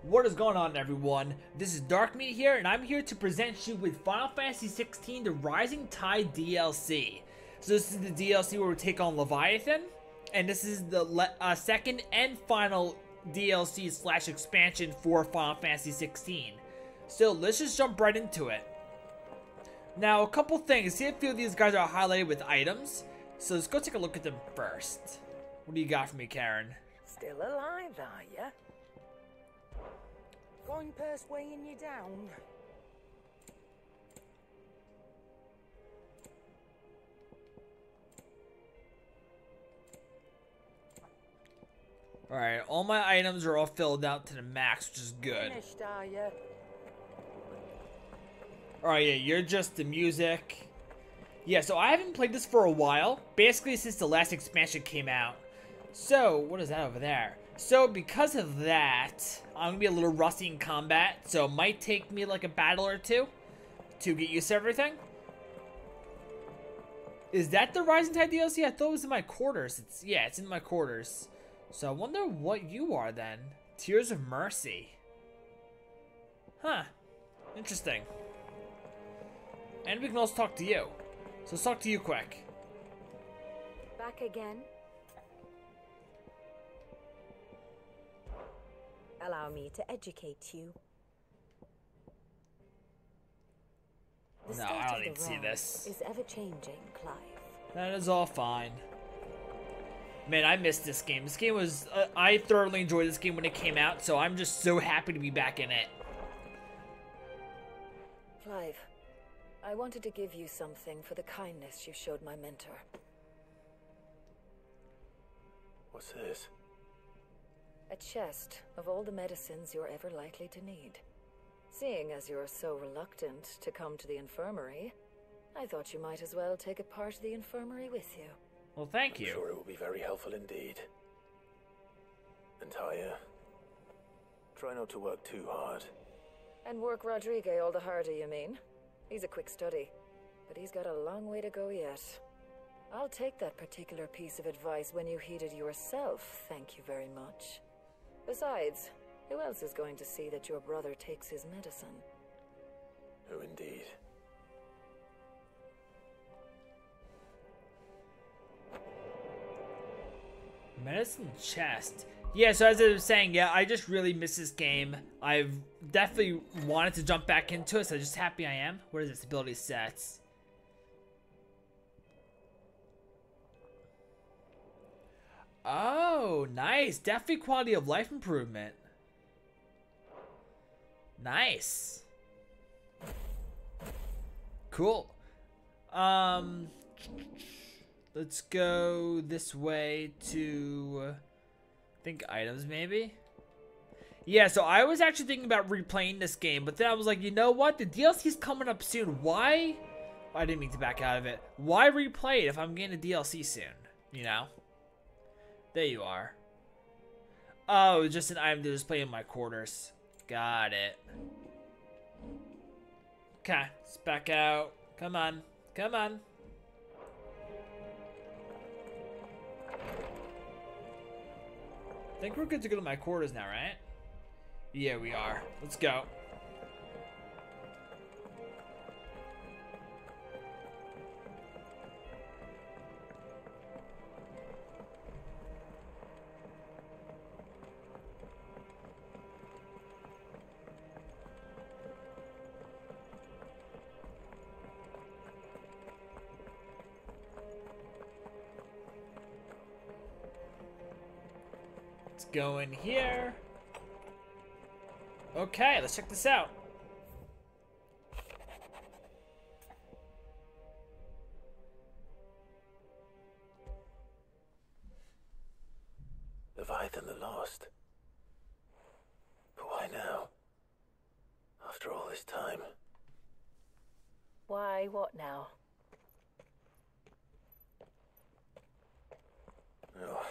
What is going on, everyone? This is Darkmeat here, and I'm here to present you with Final Fantasy XVI: The Rising Tide DLC. So this is the DLC where we take on Leviathan, and this is the second and final DLC / expansion for Final Fantasy XVI. So let's just jump right into it. Now, a couple things. See, a few of these guys are highlighted with items, so let's go take a look at them first. What do you got for me, Karen? Still alive, are ya? Going purse weighing you down. Alright, all my items are all filled out to the max, which is good. Finished, are ya? Alright, yeah, you're just the music. Yeah, so I haven't played this for a while. Basically, since the last expansion came out. So, what is that over there? So, because of that, I'm going to be a little rusty in combat. So, it might take me like a battle or two to get used to everything. Is that the Rising Tide DLC? I thought it was in my quarters. Yeah, it's in my quarters. So, I wonder what you are then. Tears of Mercy. Huh. Interesting. And we can also talk to you. So let's talk to you quick. Back again? Allow me to educate you. The No, state I don't of need the to see realm this. is ever-changing, Clive. That is all fine. Man, I missed this game. This game was... I thoroughly enjoyed this game when it came out, so I'm just so happy to be back in it. Clive, I wanted to give you something for the kindness you showed my mentor. What's this? A chest of all the medicines you're ever likely to need. Seeing as you're so reluctant to come to the infirmary, I thought you might as well take a part of the infirmary with you. Well, thank you. I'm sure it will be very helpful indeed. And Taya, try not to work too hard. And work Rodrigue all the harder, you mean? He's a quick study, but he's got a long way to go yet. I'll take that particular piece of advice when you heed it yourself, thank you very much. Besides, who else is going to see that your brother takes his medicine? Who indeed? Medicine chest. Yeah, so as I was saying, yeah, I just really miss this game. I've definitely wanted to jump back into it, so just happy I am. What is this? Ability sets. Oh, nice. Definitely quality of life improvement. Nice. Cool. Let's go this way to... I think items, maybe? Yeah, so I was actually thinking about replaying this game, but then I was like, you know what? The DLC's coming up soon. Why? I didn't mean to back out of it. Why replay it if I'm getting a DLC soon? You know? There you are. Oh, just an item to display in my quarters. Got it. Okay, let's back out. Come on. Come on. I think we're good to go to my quarters now, right? Yeah, we are. Let's go. Let's go in here. Okay, let's check this out. Leviathan the Lost. But why now? After all this time. Why, what now? Oh,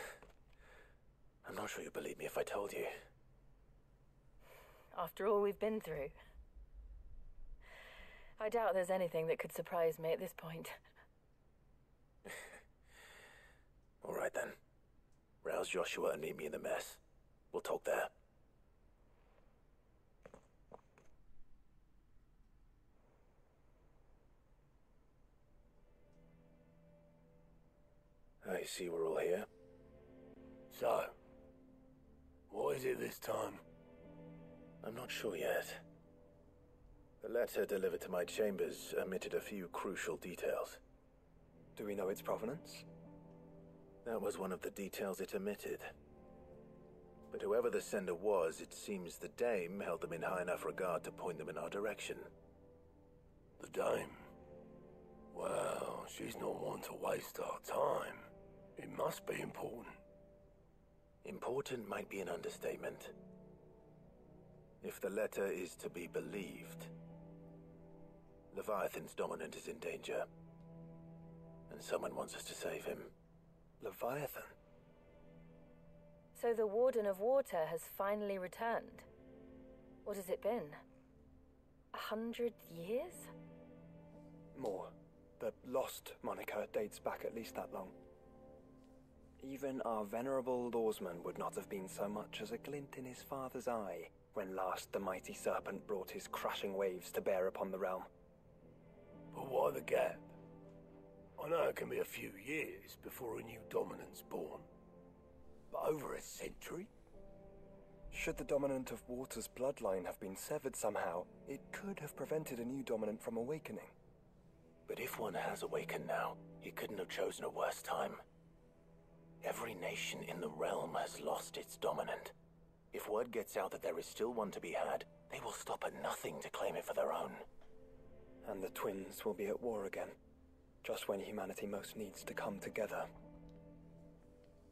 I'm not sure you'd believe me if I told you. After all we've been through. I doubt there's anything that could surprise me at this point. All right then. Rouse Joshua and meet me in the mess. We'll talk there. I see we're all here. So, what is it this time? I'm not sure yet. The letter delivered to my chambers omitted a few crucial details. Do we know its provenance? That was one of the details it omitted. But whoever the sender was, it seems the dame held them in high enough regard to point them in our direction. The dame? Well, she's not one to waste our time. It must be important. Important might be an understatement. If the letter is to be believed, Leviathan's dominant is in danger. And someone wants us to save him. Leviathan? So the Warden of Water has finally returned. What has it been? 100 years? More. The Lost moniker dates back at least that long. Even our venerable lawsman would not have been so much as a glint in his father's eye when last the mighty serpent brought his crashing waves to bear upon the realm. But why the gap? I know it can be a few years before a new dominant's born. But over a century? Should the Dominant of Water's bloodline have been severed somehow, it could have prevented a new dominant from awakening. But if one has awakened now, he couldn't have chosen a worse time. Every nation in the realm has lost its dominant. If word gets out that there is still one to be had, they will stop at nothing to claim it for their own. And the twins will be at war again, just when humanity most needs to come together.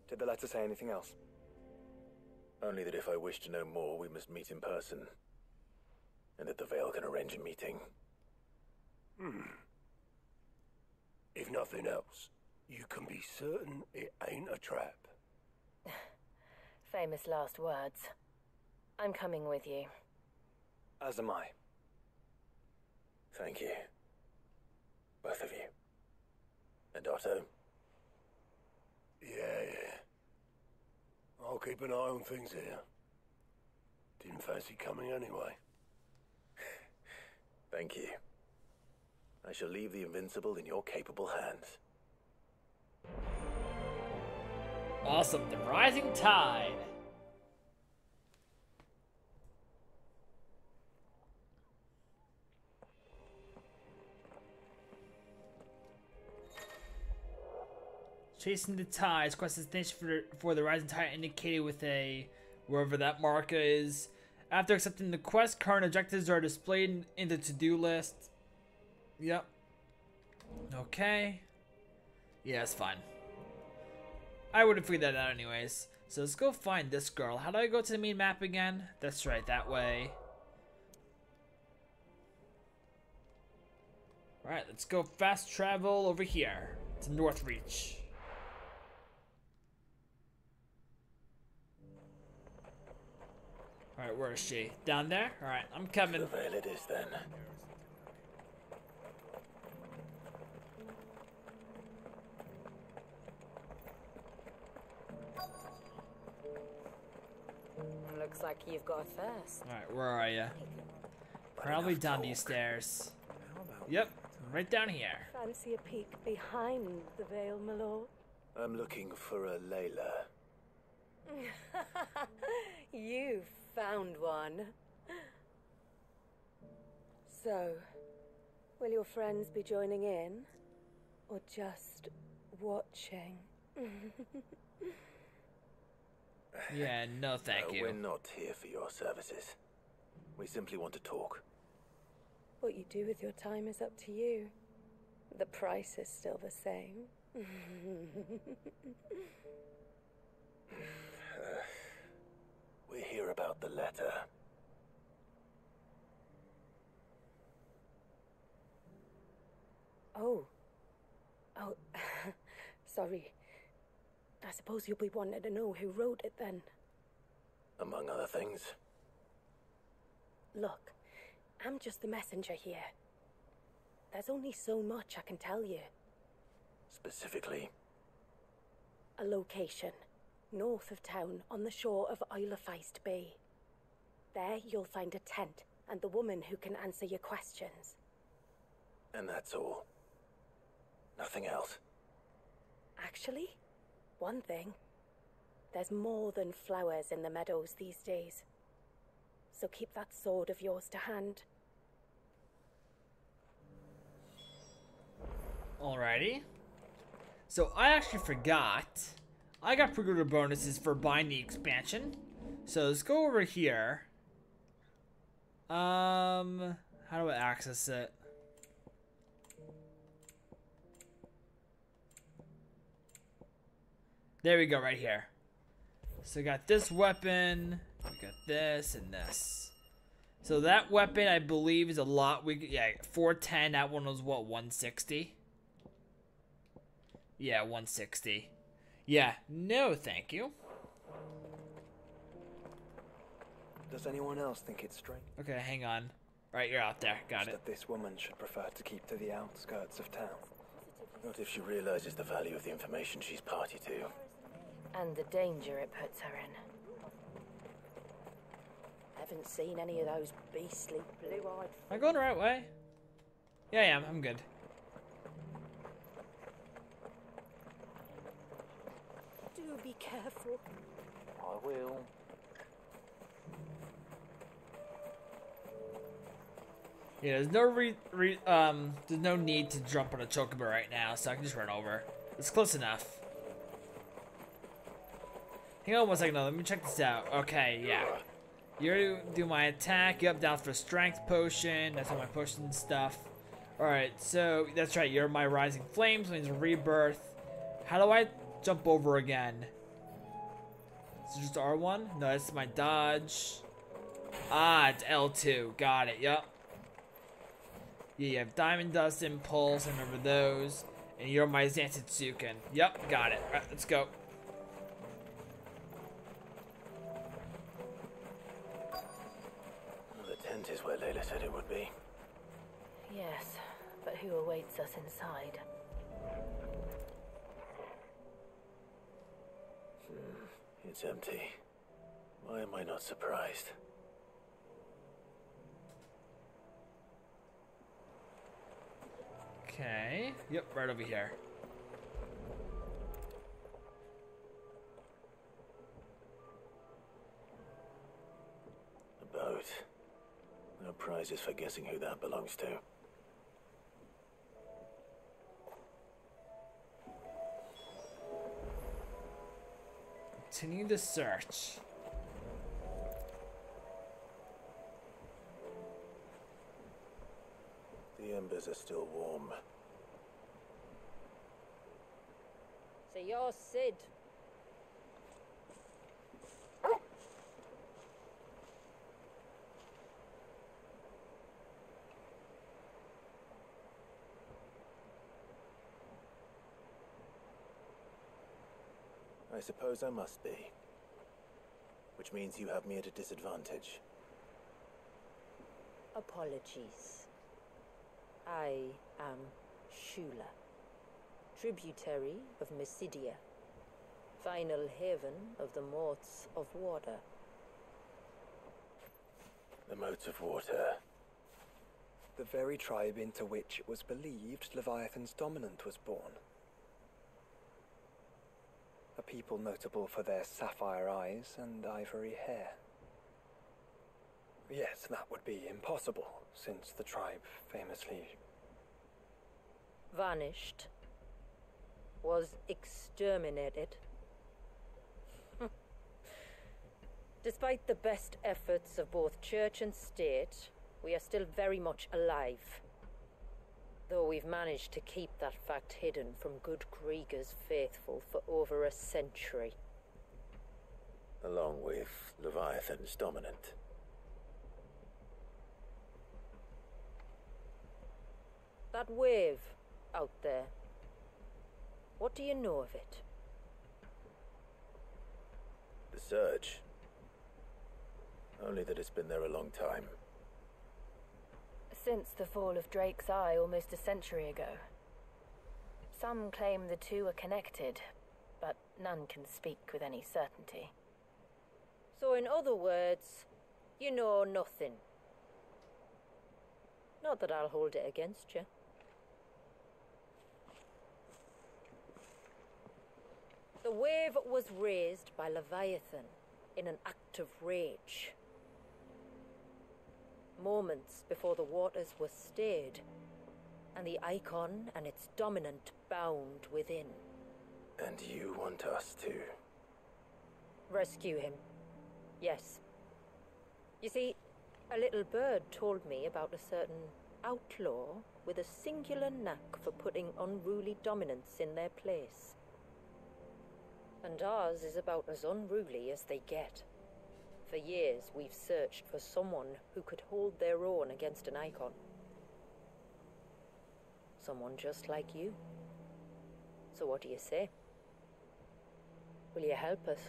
Did the letter say anything else? Only that if I wish to know more, we must meet in person. And that the Veil can arrange a meeting. If nothing else, you can be certain it ain't a trap. Famous last words. I'm coming with you. As am I. Thank you. Both of you. And Otto. Yeah. I'll keep an eye on things here. Didn't fancy coming anyway. Thank you. I shall leave the Invincible in your capable hands. Awesome, the rising tide. Chasing the tides. Quest destination for the rising tide indicated with a wherever that marker is. After accepting the quest, current objectives are displayed in the to-do list. Yep. Okay. Yeah, it's fine. I would have figured that out anyways. So let's go find this girl. How do I go to the main map again? That's right, that way. Alright, let's go fast travel over here to Northreach. Alright, where is she? Down there? Alright, I'm coming. The Veil it is then. Looks like you've got first. Alright, where are you? Probably down these stairs. Yep, right down here. Fancy a peek behind the veil, my lord? I'm looking for a Layla. You found one. So, will your friends be joining in? Or just watching? Yeah, no thank you. We're not here for your services. We simply want to talk. What you do with your time is up to you. The price is still the same. We're here about the letter. Oh, sorry. I suppose you'll be wanting to know who wrote it then. Among other things. Look, I'm just the messenger here. There's only so much I can tell you. Specifically? A location, north of town, on the shore of Isle of Feist Bay. There you'll find a tent and the woman who can answer your questions. And that's all. Nothing else. Actually, one thing. There's more than flowers in the meadows these days. So keep that sword of yours to hand. Alrighty. So I actually forgot. I got pre-order bonuses for buying the expansion. So let's go over here. How do I access it? There we go, right here. So we got this weapon, we got this and this. So that weapon, I believe, is a lot. Yeah, 410. That one was what, 160? Yeah, 160. Yeah, no, thank you. Does anyone else think it's strange? Okay, hang on. Right, you're out there. Got it. That this woman should prefer to keep to the outskirts of town. Not if she realizes the value of the information she's party to. And the danger it puts her in. Haven't seen any of those beastly blue-eyed... Am I going the right way? Yeah, yeah, I'm good. Do be careful. I will. Yeah, there's no need to jump on a chocobo right now, so I can just run over. It's close enough. Hang on one second though, let me check this out. Okay, yeah. You do my attack, you up down for strength potion, that's all my potion and stuff. Alright, so that's right, you're my rising flames, means rebirth. How do I jump over again? Is it just R1? No, that's my dodge. Ah, it's L2, got it, yep. Yeah, you have Diamond Dust Impulse, I remember those. And you're my Zantetsuken. Yep, got it. Alright, let's go. The tent is where Layla said it would be. Yes, but who awaits us inside? It's empty. Why am I not surprised? Okay. Yep, right over here. A boat. No prizes for guessing who that belongs to. Continue the search. The embers are still warm. So you're Sid. I suppose I must be. Which means you have me at a disadvantage. Apologies. I am Shula, tributary of Mysidia, final haven of the Motes of Water. The Motes of Water. The very tribe into which it was believed Leviathan's Dominant was born. A people notable for their sapphire eyes and ivory hair. Yes, that would be impossible, since the tribe famously... vanished. Was exterminated. Despite the best efforts of both church and state, we are still very much alive. Though we've managed to keep that fact hidden from good Krieger's faithful for over a century. Along with Leviathan's Dominant. That wave out there. What do you know of it? The Surge. Only that it's been there a long time. Since the fall of Drake's Eye almost a century ago. Some claim the two are connected, but none can speak with any certainty. So in other words, you know nothing. Not that I'll hold it against you. The wave was raised by Leviathan in an act of rage. Moments before the waters were stayed, and the Eikon and its dominant bound within. And you want us to? Rescue him. Yes. You see, a little bird told me about a certain outlaw with a singular knack for putting unruly dominants in their place. And ours is about as unruly as they get. For years, we've searched for someone who could hold their own against an Eikon. Someone just like you. So what do you say? Will you help us?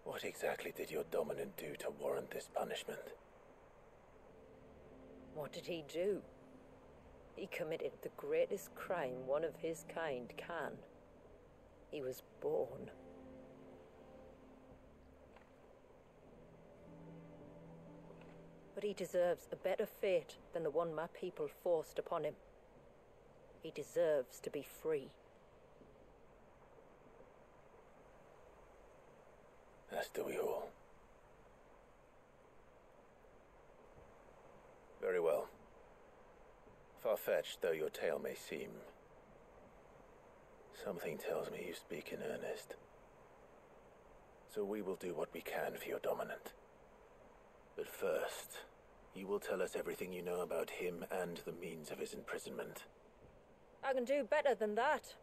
What exactly did your dominant do to warrant this punishment? What did he do? He committed the greatest crime one of his kind can. He was born. But he deserves a better fate than the one my people forced upon him. He deserves to be free. As do we all. Very well. Far-fetched though your tale may seem, something tells me you speak in earnest. So we will do what we can for your dominant. But first, you will tell us everything you know about him and the means of his imprisonment. I can do better than that.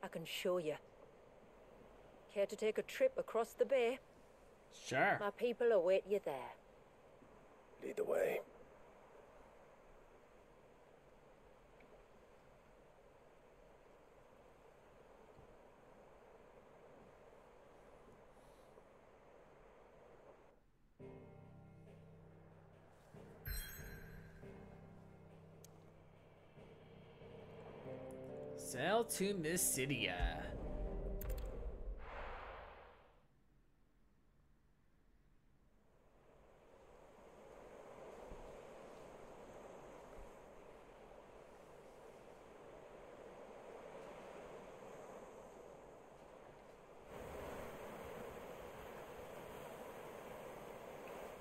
I can show you. Care to take a trip across the bay? Sure. My people await you there. Lead the way. Sail to Mysidia.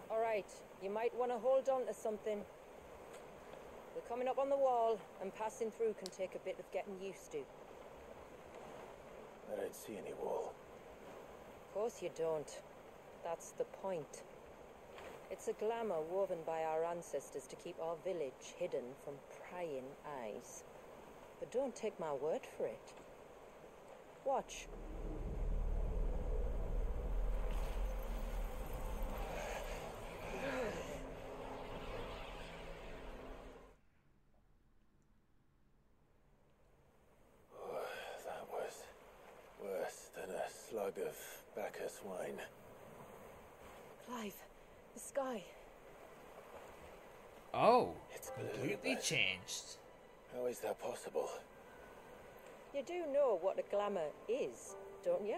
All right, you might want to hold on to something. We're coming up on the wall, and passing through can take a bit of getting used to. I don't see any wall. Of course you don't. That's the point. It's a glamour woven by our ancestors to keep our village hidden from prying eyes. But don't take my word for it. Watch. That was worse than a slug of Bacchus wine. Clive, the sky. Oh, It's blue, completely but changed. how is that possible? You do know what a glamour is, don't you?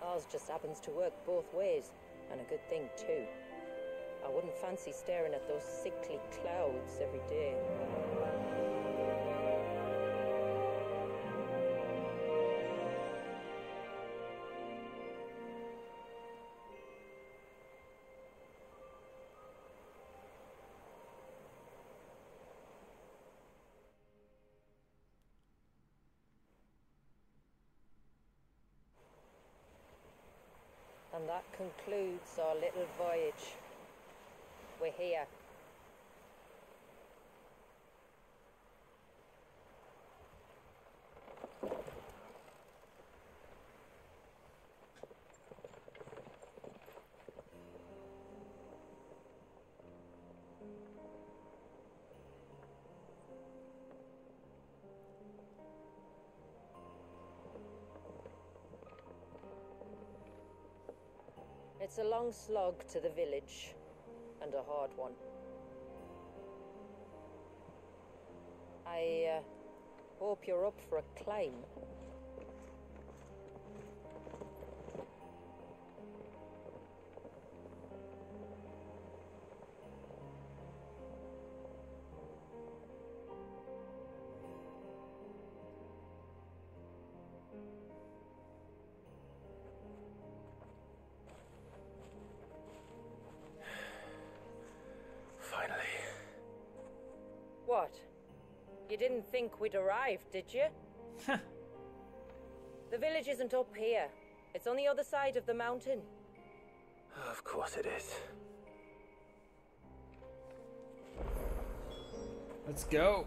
Ours just happens to work both ways, and a good thing too. I wouldn't fancy staring at those sickly clouds every day. And that concludes our little voyage. We're here. It's a long slog to the village, and a hard one. I hope you're up for a climb. What? You didn't think we'd arrived, did you? The village isn't up here. It's on the other side of the mountain. Of course it is. Let's go.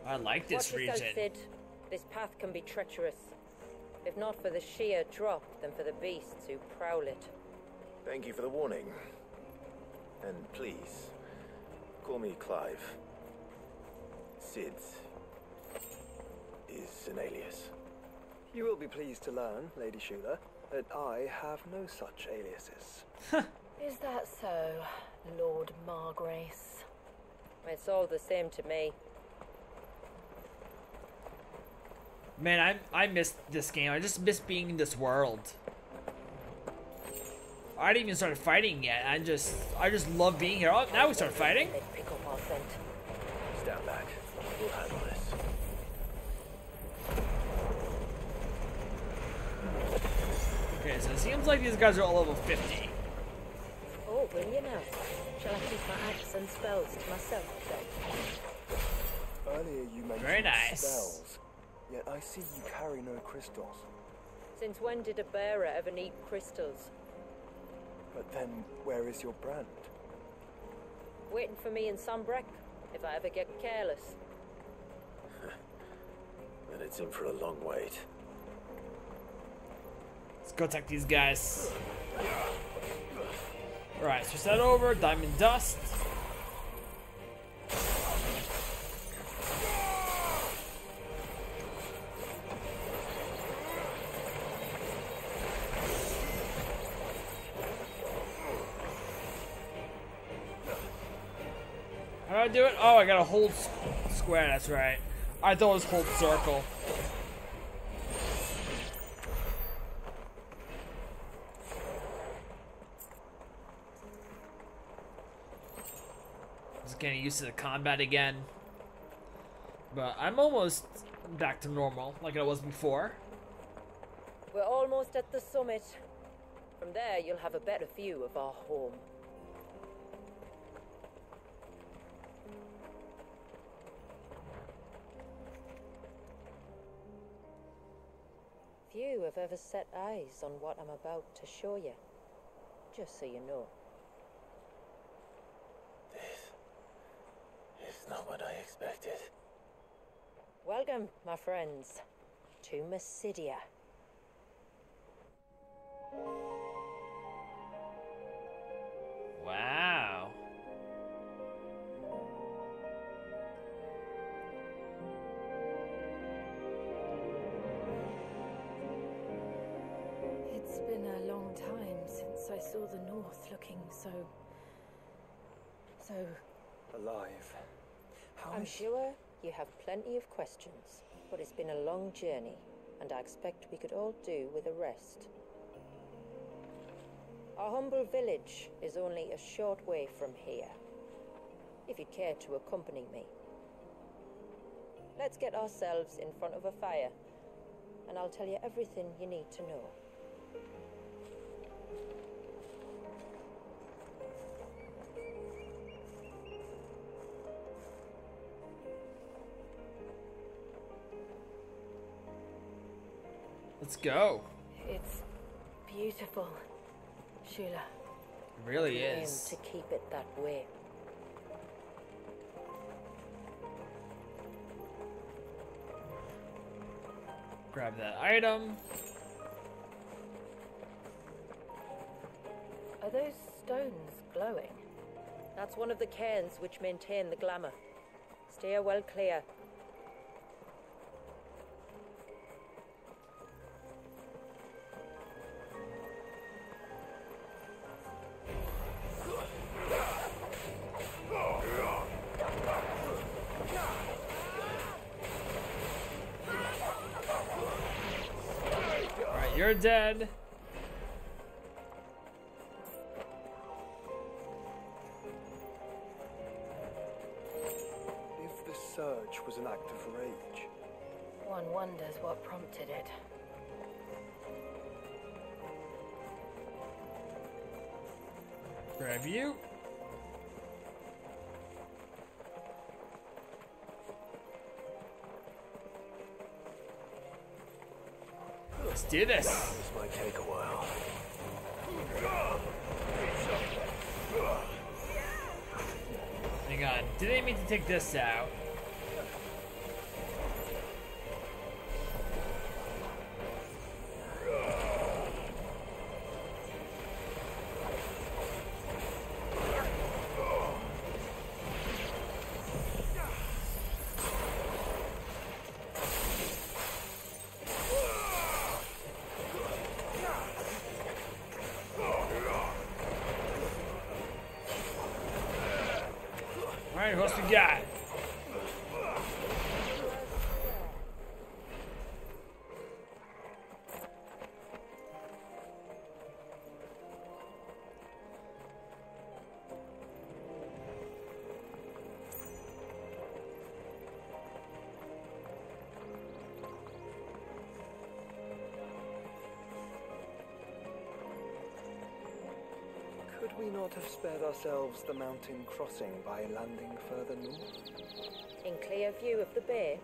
I like this Watch yourself, region. Sid. This path can be treacherous. If not for the sheer drop, then for the beasts who prowl it. Thank you for the warning. And please, call me Clive. Sid is an alias. You will be pleased to learn, Lady Shula, that I have no such aliases. Is that so, Lord Margrace? It's all the same to me. Man, I missed this game. I just miss being in this world. I hadn't even started fighting yet. I just love being here. Oh, now we start fighting. They pick up our scent. Stand back. We'll handle this. Okay, so it seems like these guys are all level 50. Oh, will you now? Shall I keep my axe and spells to myself then? Earlier you mentioned Very nice. spells, yet I see you carry no crystals. Since when did a bearer ever need crystals? But then, where is your brand? Waiting for me in Sunbreck, if I ever get careless. Then it's in for a long wait. Let's go attack these guys. Alright, switch that over. Diamond Dust. How do I do it? Oh, I gotta hold square, that's right. I thought it was hold circle. Just getting used to the combat again. But I'm almost back to normal, like I was before. We're almost at the summit. From there, you'll have a better view of our home. Few have ever set eyes on what I'm about to show you. Just so you know. This is not what I expected. Welcome, my friends, to Mysidia. Wow. It's been a long time since I saw the North looking so Alive. How I'm is- sure you have plenty of questions, but it's been a long journey, and I expect we could all do with a rest. Our humble village is only a short way from here, if you'd care to accompany me. Let's get ourselves in front of a fire, and I'll tell you everything you need to know. Let's go. It's beautiful, Shula. It really Aim is. to keep it that way. Grab that item. Are those stones glowing? That's one of the cairns which maintain the glamour. Steer well clear. Alright, you're dead. If the surge was an act of rage, One wonders what prompted it. Grab you. Let's do this. This might take a while. Hang on. Didn't mean to take this out. Alright, what's we got? Could we not have spared ourselves the mountain crossing by landing further north? In clear view of the bay.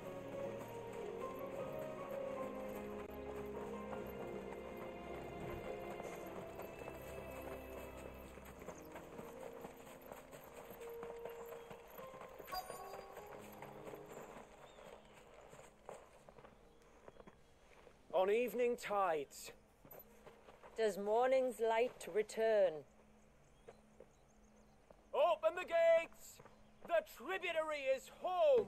On evening tides. Does morning's light return? Open the gates! The tributary is home!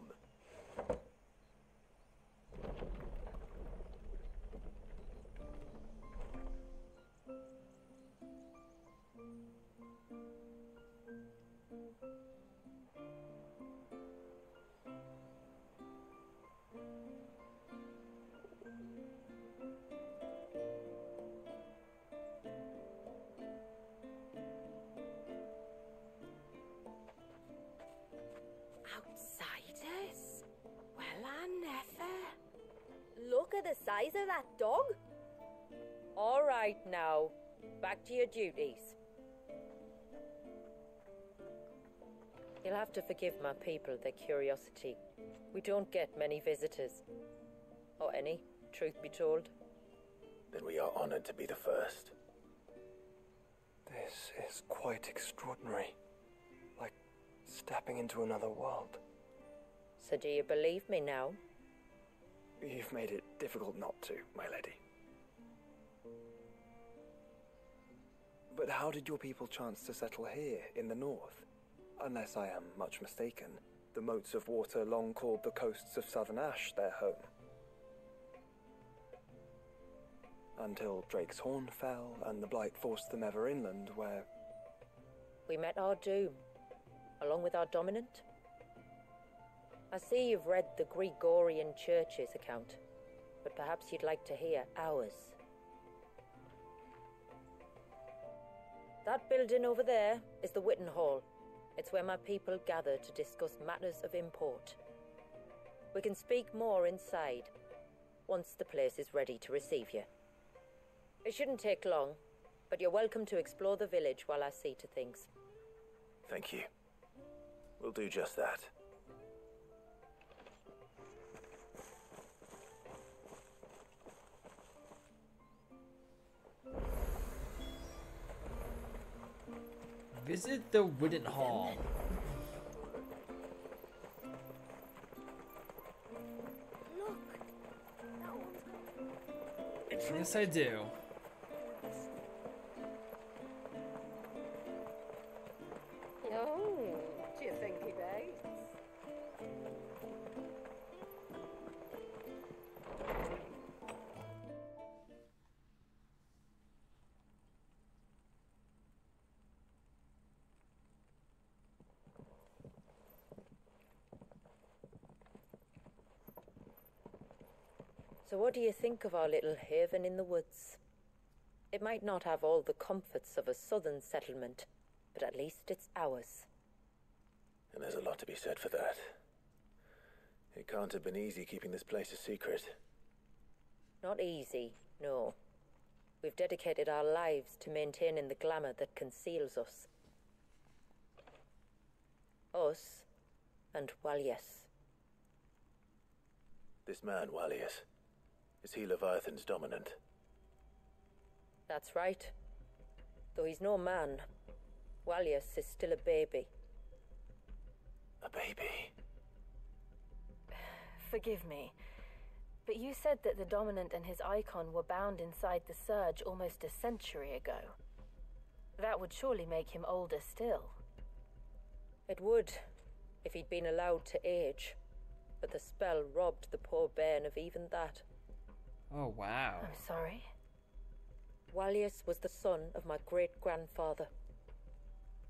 Outsiders? Well, I never. Look at the size of that dog. All right now, back to your duties. You'll have to forgive my people their curiosity. We don't get many visitors. Or any, truth be told. Then we are honored to be the first. This is quite extraordinary. Like stepping into another world. So do you believe me now? You've made it difficult not to, my lady. But how did your people chance to settle here in the north? Unless I am much mistaken, the moats of water long called the coasts of southern Ash their home. Until Drake's Horn fell and the Blight forced them ever inland, where... We met our doom, along with our Dominant. I see you've read the Gregorian Church's account, but perhaps you'd like to hear ours. That building over there is the Witten Hall. It's where my people gather to discuss matters of import. We can speak more inside, once the place is ready to receive you. It shouldn't take long, but you're welcome to explore the village while I see to things. Thank you. We'll do just that. Visit the Witten Hall. Yes, I do. Oh, do you think he bites? So what do you think of our little haven in the woods? It might not have all the comforts of a southern settlement, but at least it's ours. And there's a lot to be said for that. It can't have been easy keeping this place a secret. Not easy, no. We've dedicated our lives to maintaining the glamour that conceals us. Us and Walius. This man, Walius, is he Leviathan's dominant? That's right. Though he's no man, Walius is still a baby. A baby? Forgive me, but you said that the Dominant and his Eikon were bound inside the Surge almost a century ago. That would surely make him older still. It would, if he'd been allowed to age. But the spell robbed the poor bairn of even that. Oh, wow. I'm sorry. Walius was the son of my great-grandfather.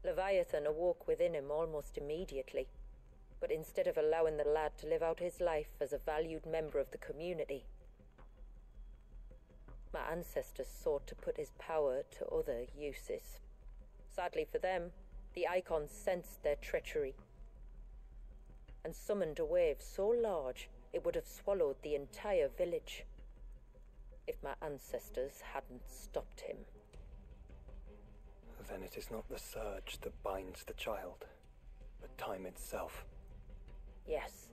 Leviathan awoke within him almost immediately. But instead of allowing the lad to live out his life as a valued member of the community, my ancestors sought to put his power to other uses. Sadly for them, the Eikons sensed their treachery and summoned a wave so large it would have swallowed the entire village if my ancestors hadn't stopped him. Then it is not the Surge that binds the child, but time itself. Yes.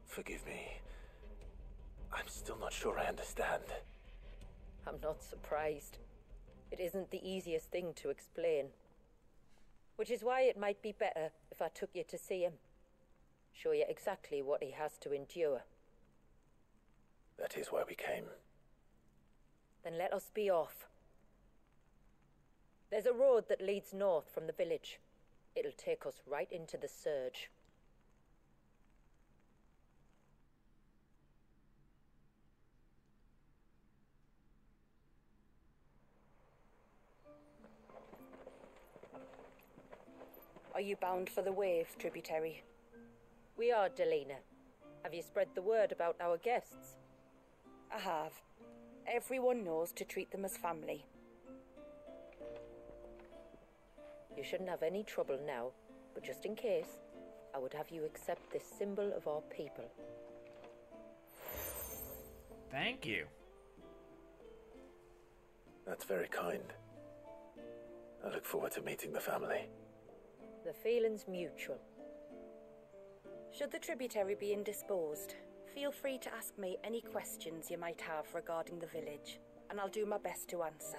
Forgive me. I'm still not sure I understand. I'm not surprised. It isn't the easiest thing to explain. Which is why it might be better if I took you to see him. Show you exactly what he has to endure. That is why we came. Then let us be off. There's a road that leads north from the village. It'll take us right into the Surge. Are you bound for the Wave, tributary? We are, Delina. Have you spread the word about our guests? I have. Everyone knows to treat them as family. You shouldn't have any trouble now, but just in case, I would have you accept this symbol of our people. Thank you. That's very kind. I look forward to meeting the family. The feeling's mutual. Should the tributary be indisposed, feel free to ask me any questions you might have regarding the village, and I'll do my best to answer.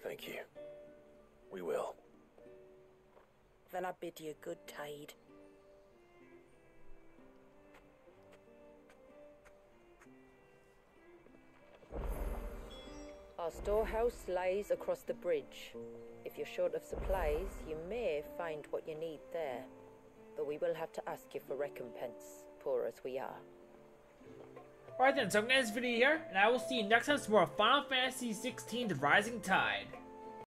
Thank you. We will. Then I bid you good tide. Our storehouse lies across the bridge. If you're short of supplies, you may find what you need there. But we will have to ask you for recompense, poor as we are. Alright then, so I'm going to end this video here, and I will see you next time for more Final Fantasy XVI The Rising Tide.